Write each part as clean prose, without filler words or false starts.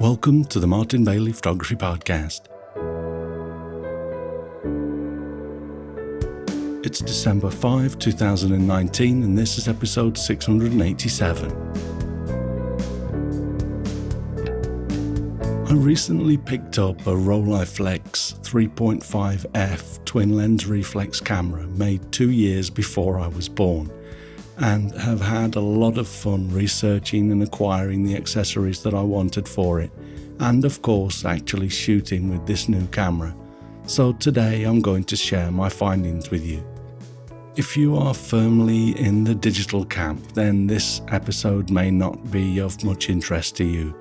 Welcome to the Martin Bailey Photography Podcast. It's December 5, 2019, and this is episode 687. I recently picked up a Rolleiflex 3.5f twin lens reflex camera made 2 years before I was born, and have had a lot of fun researching and acquiring the accessories that I wanted for it, and of course actually shooting with this new camera. So today I'm going to share my findings with you. If you are firmly in the digital camp, then this episode may not be of much interest to you,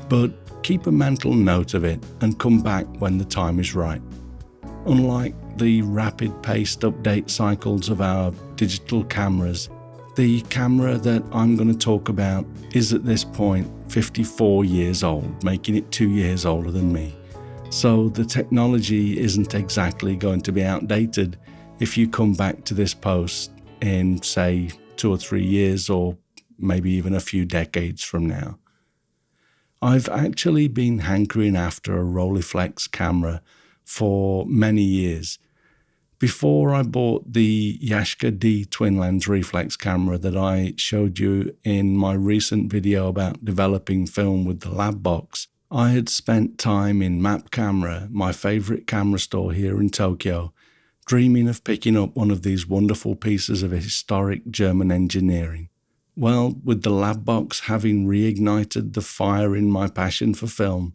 but keep a mental note of it and come back when the time is right. Unlike the rapid-paced update cycles of our digital cameras, the camera that I'm going to talk about is at this point 54 years old, making it 2 years older than me. So the technology isn't exactly going to be outdated if you come back to this post in, say, 2 or 3 years, or maybe even a few decades from now. I've actually been hankering after a Rolleiflex camera for many years. Before I bought the Yashica D twin lens reflex camera that I showed you in my recent video about developing film with the lab box, I had spent time in Map Camera, my favorite camera store here in Tokyo, dreaming of picking up one of these wonderful pieces of historic German engineering. Well, with the lab box having reignited the fire in my passion for film,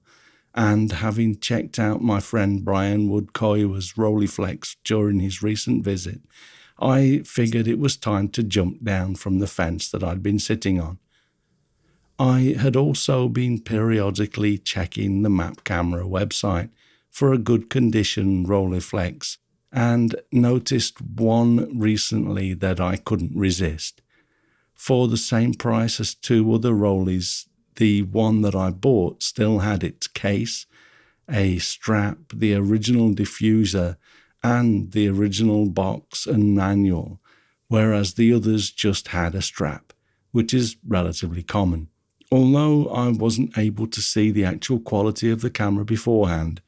and having checked out my friend Brian Wood-Koiwa's Rolleiflex during his recent visit, I figured it was time to jump down from the fence that I'd been sitting on. I had also been periodically checking the Map Camera website for a good condition Rolleiflex, and noticed one recently that I couldn't resist. For the same price as 2 other Rollies, the one that I bought still had its case, a strap, the original diffuser, and the original box and manual, whereas the others just had a strap, which is relatively common. Although I wasn't able to see the actual quality of the camera beforehand,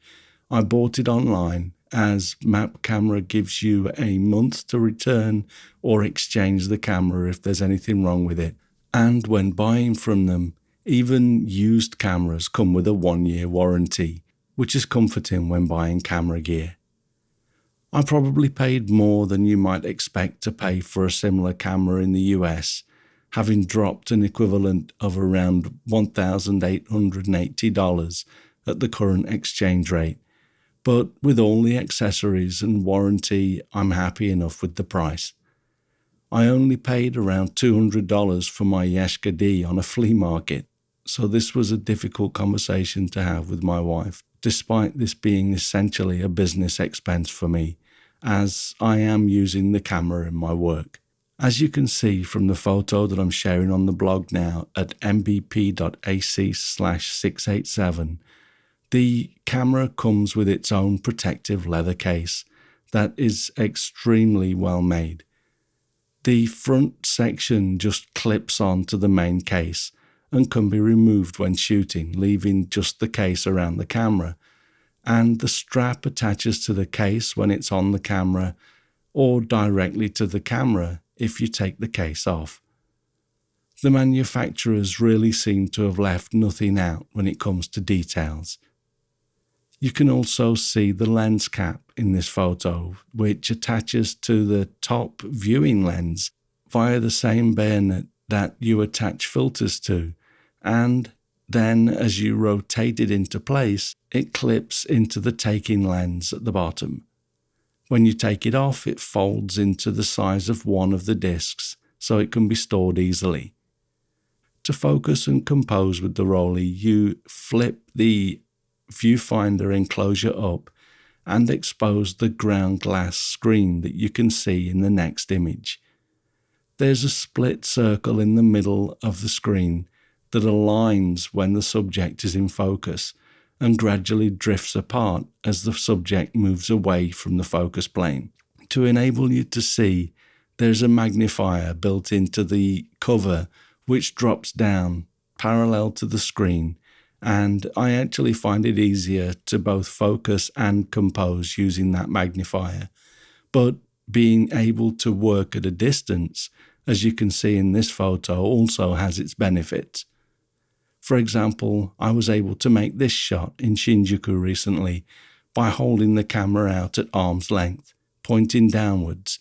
I bought it online, as Map Camera gives you a month to return or exchange the camera if there's anything wrong with it. And when buying from them, even used cameras come with a 1-year warranty, which is comforting when buying camera gear. I probably paid more than you might expect to pay for a similar camera in the US, having dropped an equivalent of around $1,880 at the current exchange rate. But with all the accessories and warranty, I'm happy enough with the price. I only paid around $200 for my Yashica D on a flea market, so this was a difficult conversation to have with my wife, despite this being essentially a business expense for me, as I am using the camera in my work. As you can see from the photo that I'm sharing on the blog now at mbp.ac/687, the camera comes with its own protective leather case that is extremely well made. The front section just clips onto the main case and can be removed when shooting, leaving just the case around the camera, and the strap attaches to the case when it's on the camera or directly to the camera if you take the case off. The manufacturers really seem to have left nothing out when it comes to details. You can also see the lens cap in this photo, which attaches to the top viewing lens via the same bayonet that you attach filters to, and then as you rotate it into place, it clips into the taking lens at the bottom. When you take it off, it folds into the size of one of the discs, so it can be stored easily. To focus and compose with the Rollie, you flip the viewfinder enclosure up and expose the ground glass screen that you can see in the next image. There's a split circle in the middle of the screen that aligns when the subject is in focus and gradually drifts apart as the subject moves away from the focus plane. To enable you to see, there's a magnifier built into the cover which drops down parallel to the screen and I actually find it easier to both focus and compose using that magnifier. But being able to work at a distance, as you can see in this photo, also has its benefits. For example, I was able to make this shot in Shinjuku recently by holding the camera out at arm's length, pointing downwards,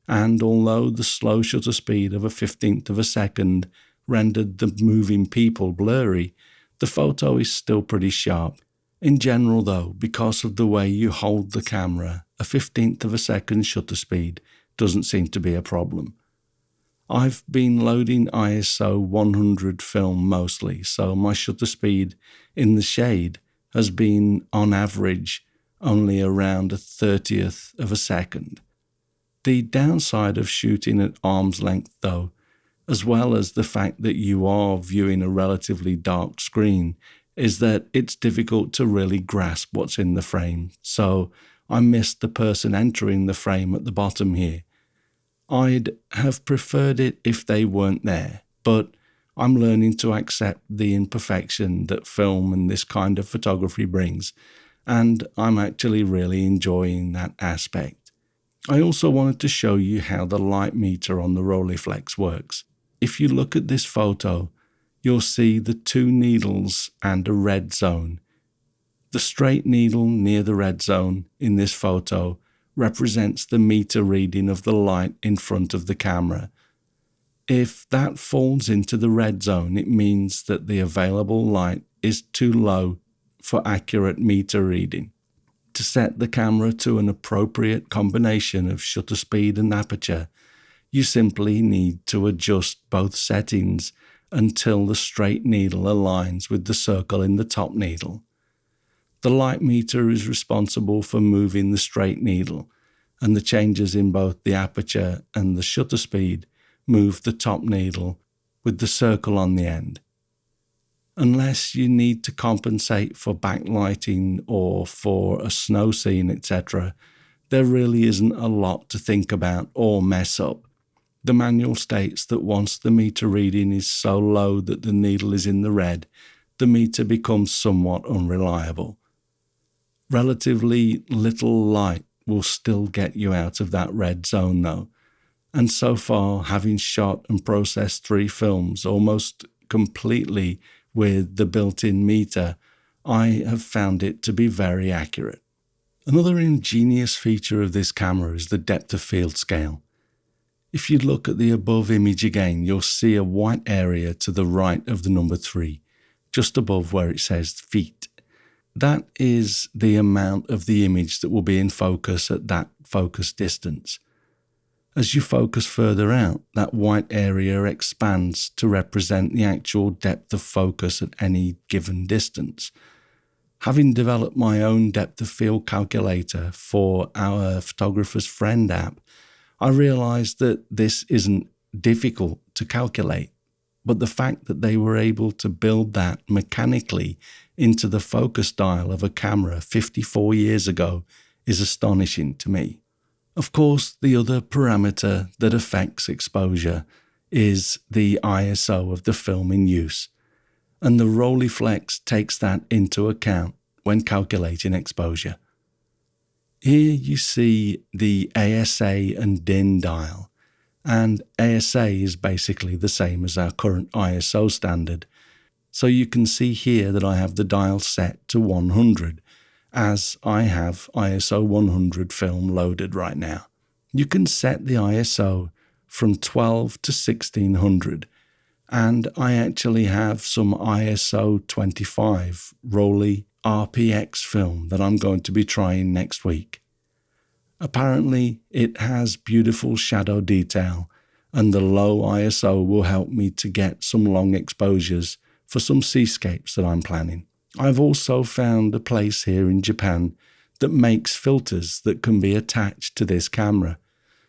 and although the slow shutter speed of a 15th of a second rendered the moving people blurry, the photo is still pretty sharp. In general though, because of the way you hold the camera, a 15th of a second shutter speed doesn't seem to be a problem. I've been loading ISO 100 film mostly, so my shutter speed in the shade has been, on average, only around a 30th of a second. The downside of shooting at arm's length, though, as well as the fact that you are viewing a relatively dark screen, is that it's difficult to really grasp what's in the frame, so I missed the person entering the frame at the bottom here. I'd have preferred it if they weren't there, but I'm learning to accept the imperfection that film and this kind of photography brings, and I'm actually really enjoying that aspect. I also wanted to show you how the light meter on the Rolleiflex works. If you look at this photo, you'll see the two needles and a red zone. The straight needle near the red zone in this photo represents the meter reading of the light in front of the camera. If that falls into the red zone, it means that the available light is too low for accurate meter reading. To set the camera to an appropriate combination of shutter speed and aperture, you simply need to adjust both settings until the straight needle aligns with the circle in the top needle. The light meter is responsible for moving the straight needle, and the changes in both the aperture and the shutter speed move the top needle with the circle on the end. Unless you need to compensate for backlighting or for a snow scene, etc., there really isn't a lot to think about or mess up. The manual states that once the meter reading is so low that the needle is in the red, the meter becomes somewhat unreliable. Relatively little light will still get you out of that red zone though, and so far, having shot and processed 3 films almost completely with the built-in meter, I have found it to be very accurate. Another ingenious feature of this camera is the depth of field scale. If you look at the above image again, you'll see a white area to the right of the number 3, just above where it says feet. That is the amount of the image that will be in focus at that focus distance. As you focus further out, that white area expands to represent the actual depth of focus at any given distance. Having developed my own depth of field calculator for our Photographer's Friend app, I realized that this isn't difficult to calculate, but the fact that they were able to build that mechanically into the focus dial of a camera 54 years ago is astonishing to me. Of course, the other parameter that affects exposure is the ISO of the film in use, and the Rolleiflex takes that into account when calculating exposure. Here you see the ASA and DIN dial, and ASA is basically the same as our current ISO standard. So you can see here that I have the dial set to 100, as I have ISO 100 film loaded right now. You can set the ISO from 12 to 1600, and I actually have some ISO 25 Rolleiflex RPX film that I'm going to be trying next week. Apparently, it has beautiful shadow detail, and the low ISO will help me to get some long exposures for some seascapes that I'm planning. I've also found a place here in Japan that makes filters that can be attached to this camera.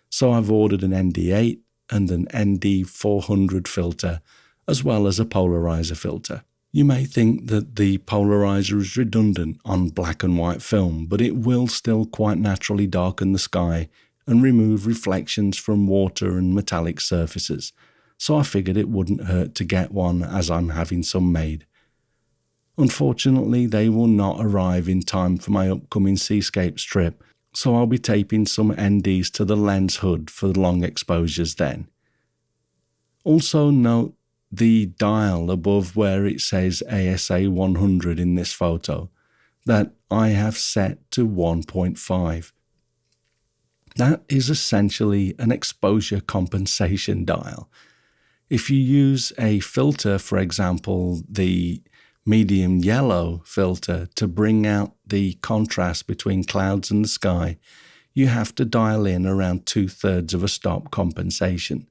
So I've ordered an ND8 and an ND400 filter, as well as a polarizer filter. You may think that the polarizer is redundant on black and white film, but it will still quite naturally darken the sky and remove reflections from water and metallic surfaces, so I figured it wouldn't hurt to get one as I'm having some made. Unfortunately, they will not arrive in time for my upcoming seascape strip, so I'll be taping some NDs to the lens hood for the long exposures then. Also note the dial above where it says ASA 100 in this photo that I have set to 1.5. That is essentially an exposure compensation dial. If you use a filter, for example, the medium yellow filter, to bring out the contrast between clouds and the sky, you have to dial in around 2/3 of a stop compensation.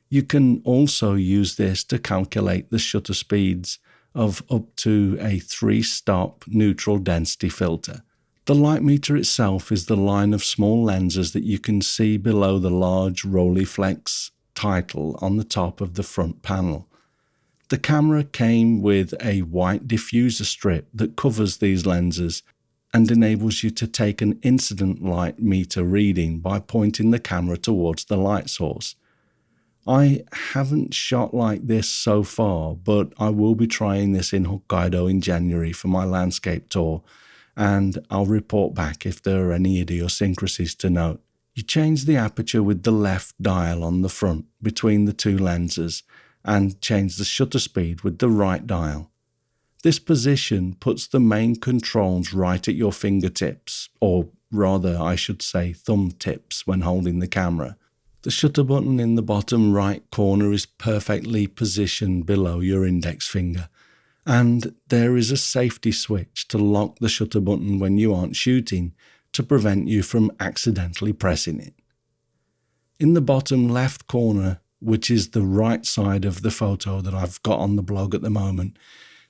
You can also use this to calculate the shutter speeds of up to a 3-stop neutral density filter. The light meter itself is the line of small lenses that you can see below the large Rolleiflex title on the top of the front panel. The camera came with a white diffuser strip that covers these lenses and enables you to take an incident light meter reading by pointing the camera towards the light source. I haven't shot like this so far, but I will be trying this in Hokkaido in January for my landscape tour, and I'll report back if there are any idiosyncrasies to note. You change the aperture with the left dial on the front between the two lenses and change the shutter speed with the right dial. This position puts the main controls right at your fingertips, or rather I should say thumb tips when holding the camera. The shutter button in the bottom right corner is perfectly positioned below your index finger, and there is a safety switch to lock the shutter button when you aren't shooting to prevent you from accidentally pressing it. In the bottom left corner, which is the right side of the photo that I've got on the blog at the moment,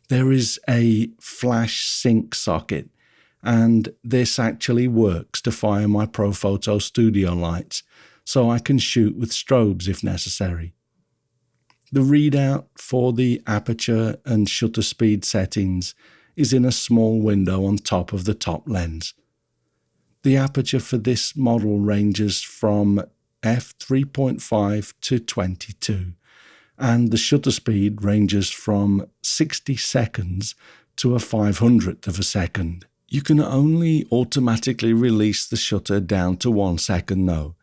there is a flash sync socket, and this actually works to fire my ProPhoto Studio lights, so I can shoot with strobes if necessary. The readout for the aperture and shutter speed settings is in a small window on top of the top lens. The aperture for this model ranges from f3.5 to 22, and the shutter speed ranges from 60 seconds to a 500th of a second. You can only automatically release the shutter down to 1 second though.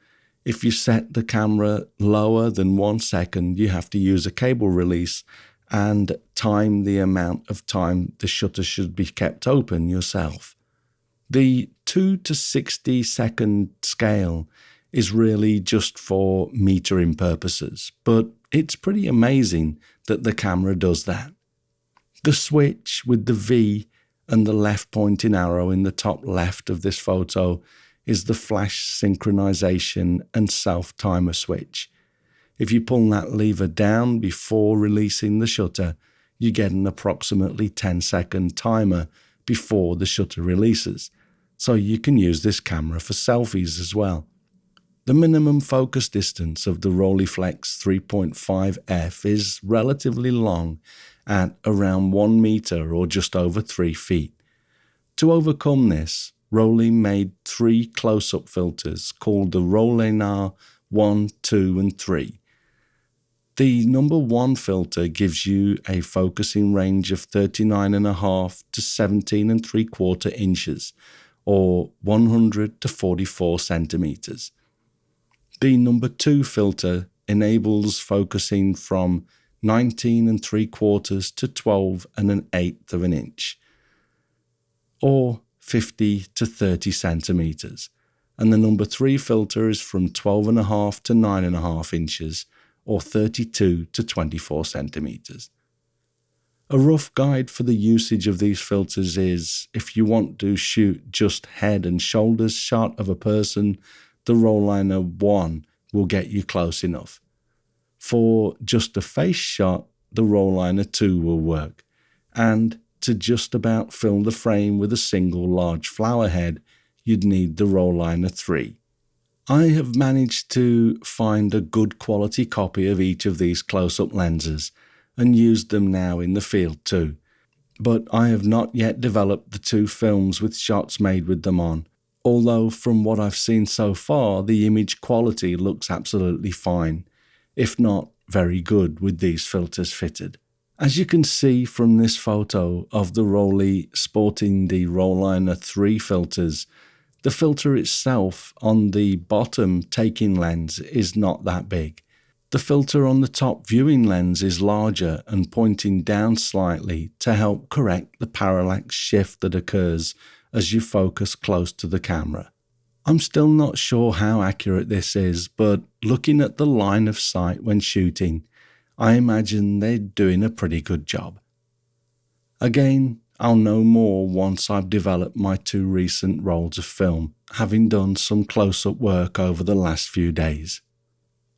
If you set the camera lower than 1 second, you have to use a cable release and time the amount of time the shutter should be kept open yourself. The 2 to 60 second scale is really just for metering purposes, but it's pretty amazing that the camera does that. The switch with the V and the left pointing arrow in the top left of this photo is the flash synchronization and self-timer switch. If you pull that lever down before releasing the shutter, you get an approximately 10-second timer before the shutter releases, so you can use this camera for selfies as well. The minimum focus distance of the Rolleiflex 3.5F is relatively long at around 1 meter or just over 3 feet. To overcome this, Rollei made 3 close-up filters called the Rolleiflex 1, 2 and 3. The number 1 filter gives you a focusing range of 39.5 to 17.75 inches or 100 to 44 centimeters. The number 2 filter enables focusing from 19.75 to 12.1/8 of an inch or 50 to 30 centimeters, and the number 3 filter is from 12.5 to 9.5 inches or 32 to 24 centimeters. A rough guide for the usage of these filters is, if you want to shoot just head and shoulders shot of a person, the Rolleiflex 1 will get you close enough. For just a face shot, the Rolleiflex 2 will work, and to just about fill the frame with a single large flower head, you'd need the Rolleiflex 3. I have managed to find a good quality copy of each of these close-up lenses and used them now in the field too, but I have not yet developed the 2 films with shots made with them on, although from what I've seen so far the image quality looks absolutely fine, if not very good with these filters fitted. As you can see from this photo of the Rollie sporting the Rolleiflex 3 filters, the filter itself on the bottom taking lens is not that big. The filter on the top viewing lens is larger and pointing down slightly to help correct the parallax shift that occurs as you focus close to the camera. I'm still not sure how accurate this is, but looking at the line of sight when shooting, I imagine they're doing a pretty good job. Again, I'll know more once I've developed my 2 recent rolls of film, having done some close-up work over the last few days.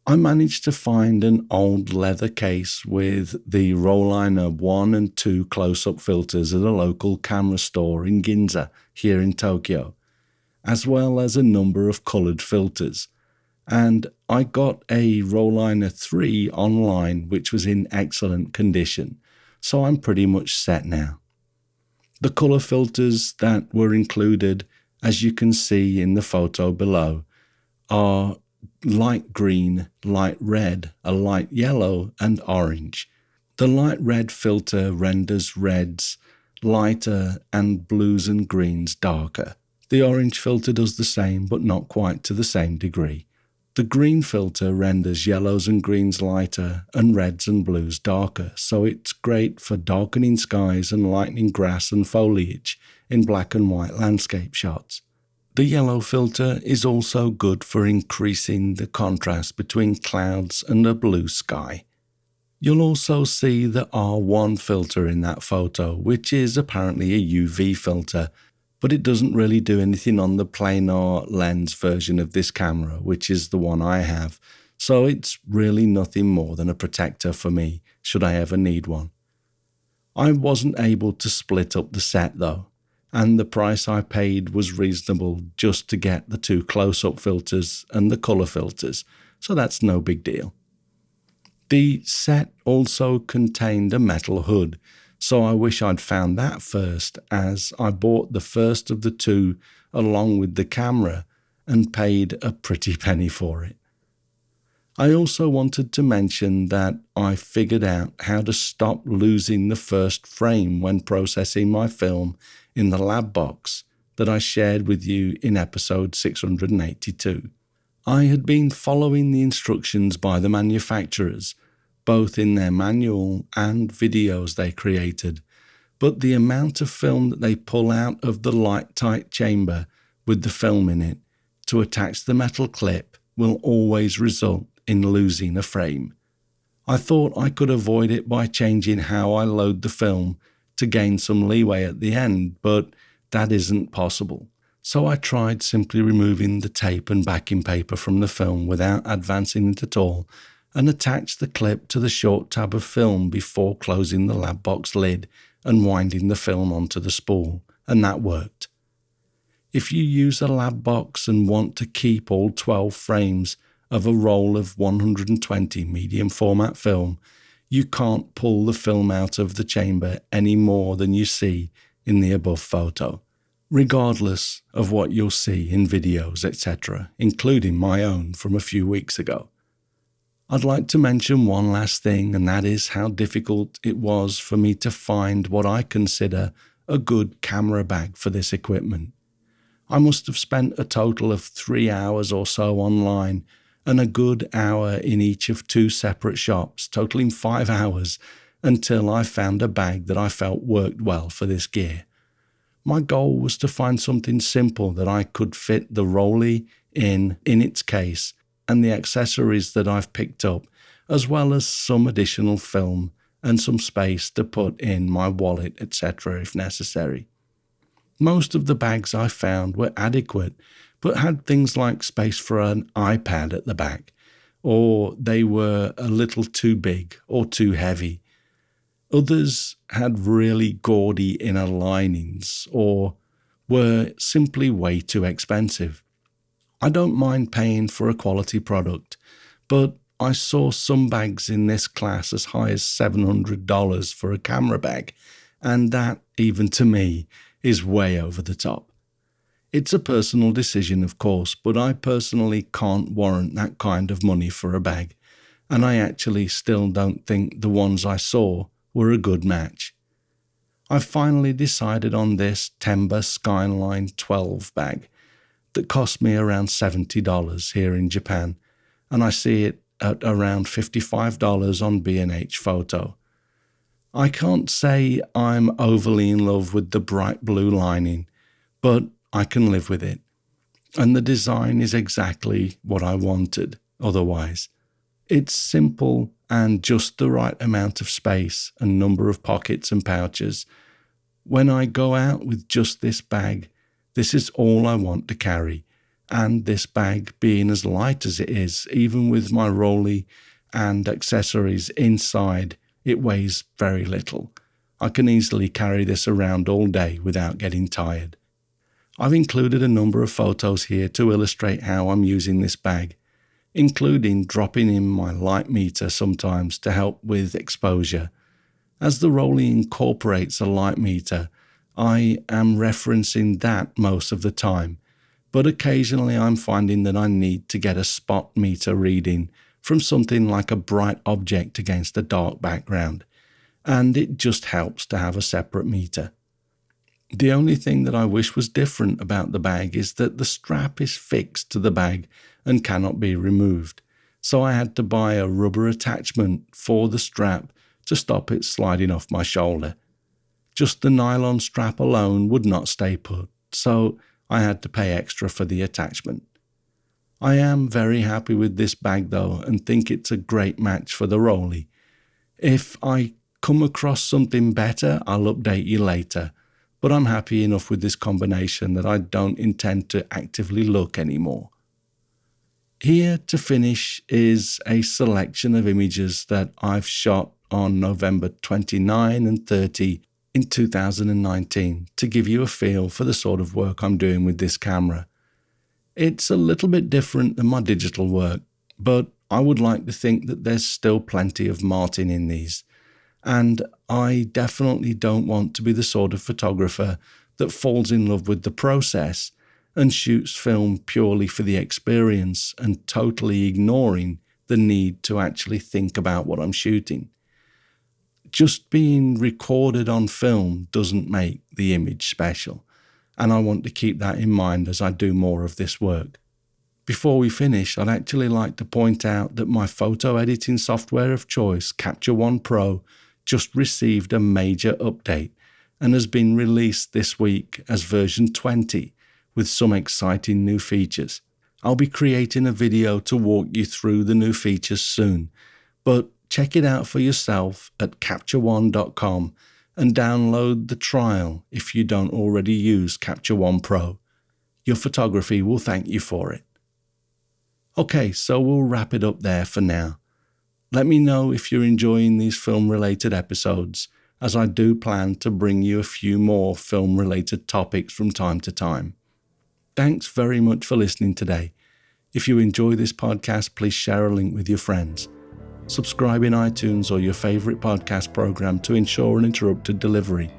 I managed to find an old leather case with the Rolleiflex 1 and 2 close-up filters at a local camera store in Ginza, here in Tokyo, as well as a number of coloured filters. And I got a Rolleiflex 3 online which was in excellent condition, so I'm pretty much set now. The colour filters that were included, as you can see in the photo below, are light green, light red, a light yellow and orange. The light red filter renders reds lighter and blues and greens darker. The orange filter does the same, but not quite to the same degree. The green filter renders yellows and greens lighter and reds and blues darker, so it's great for darkening skies and lightening grass and foliage in black and white landscape shots. The yellow filter is also good for increasing the contrast between clouds and a blue sky. You'll also see the R1 filter in that photo, which is apparently a UV filter, but it doesn't really do anything on the planar lens version of this camera, which is the one I have, so it's really nothing more than a protector for me, should I ever need one. I wasn't able to split up the set though, and the price I paid was reasonable just to get the 2 close-up filters and the colour filters, so that's no big deal. The set also contained a metal hood, so I wish I'd found that first, as I bought the first of the 2 along with the camera and paid a pretty penny for it. I also wanted to mention that I figured out how to stop losing the first frame when processing my film in the lab box that I shared with you in episode 682. I had been following the instructions by the manufacturers, both in their manual and videos they created, but the amount of film that they pull out of the light-tight chamber with the film in it to attach the metal clip will always result in losing a frame. I thought I could avoid it by changing how I load the film to gain some leeway at the end, but that isn't possible. So I tried simply removing the tape and backing paper from the film without advancing it at all, and attached the clip to the short tab of film before closing the lab box lid and winding the film onto the spool, and that worked. If you use a lab box and want to keep all 12 frames of a roll of 120 medium format film, you can't pull the film out of the chamber any more than you see in the above photo, regardless of what you'll see in videos, etc., including my own from a few weeks ago. I'd like to mention one last thing, and that is how difficult it was for me to find what I consider a good camera bag for this equipment. I must have spent a total of 3 hours or so online and a good hour in each of 2 separate shops, totaling 5 hours, until I found a bag that I felt worked well for this gear. My goal was to find something simple that I could fit the Rollie in its case and the accessories that I've picked up, as well as some additional film and some space to put in my wallet, etc. if necessary. Most of the bags I found were adequate, but had things like space for an iPad at the back, or they were a little too big or too heavy. Others had really gaudy inner linings or were simply way too expensive. I don't mind paying for a quality product, but I saw some bags in this class as high as $700 for a camera bag, and that, even to me, is way over the top. It's a personal decision, of course, but I personally can't warrant that kind of money for a bag, and I actually still don't think the ones I saw were a good match. I've finally decided on this Temba Skyline 12 bag that cost me around $70 here in Japan, and I see it at around $55 on B&H Photo. I can't say I'm overly in love with the bright blue lining, but I can live with it. And the design is exactly what I wanted otherwise. It's simple and just the right amount of space and number of pockets and pouches. When I go out with just this bag, this is all I want to carry. And this bag being as light as it is, even with my Rolleiflex and accessories inside, it weighs very little. I can easily carry this around all day without getting tired. I've included a number of photos here to illustrate how I'm using this bag, including dropping in my light meter sometimes to help with exposure. As the Rolleiflex incorporates a light meter, I am referencing that most of the time, but occasionally I'm finding that I need to get a spot meter reading from something like a bright object against a dark background, and it just helps to have a separate meter. The only thing that I wish was different about the bag is that the strap is fixed to the bag and cannot be removed, so I had to buy a rubber attachment for the strap to stop it sliding off my shoulder. Just the nylon strap alone would not stay put, so I had to pay extra for the attachment. I am very happy with this bag though, and think it's a great match for the Rolleiflex. If I come across something better, I'll update you later, but I'm happy enough with this combination that I don't intend to actively look anymore. Here to finish is a selection of images that I've shot on November 29 and 30 in 2019 to give you a feel for the sort of work I'm doing with this camera. It's a little bit different than my digital work, but I would like to think that there's still plenty of Martin in these. And I definitely don't want to be the sort of photographer that falls in love with the process and shoots film purely for the experience and totally ignoring the need to actually think about what I'm shooting. Just being recorded on film doesn't make the image special, and I want to keep that in mind as I do more of this work. Before we finish, I'd actually like to point out that my photo editing software of choice, Capture One Pro, just received a major update and has been released this week as version 20 with some exciting new features. I'll be creating a video to walk you through the new features soon, but check it out for yourself at CaptureOne.com and download the trial if you don't already use Capture One Pro. Your photography will thank you for it. Okay, so we'll wrap it up there for now. Let me know if you're enjoying these film-related episodes, as I do plan to bring you a few more film-related topics from time to time. Thanks very much for listening today. If you enjoy this podcast, please share a link with your friends. Subscribe in iTunes or your favorite podcast program to ensure uninterrupted delivery.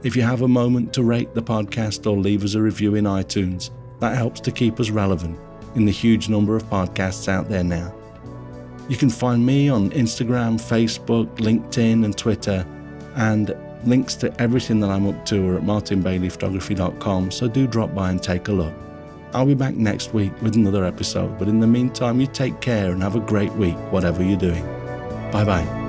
If you have a moment to rate the podcast or leave us a review in iTunes, that helps to keep us relevant in the huge number of podcasts out there now. You can find me on Instagram, Facebook, LinkedIn and Twitter, and links to everything that I'm up to are at martinbaileyphotography.com, so do drop by and take a look. I'll be back next week with another episode, but in the meantime, you take care and have a great week, whatever you're doing. Bye-bye.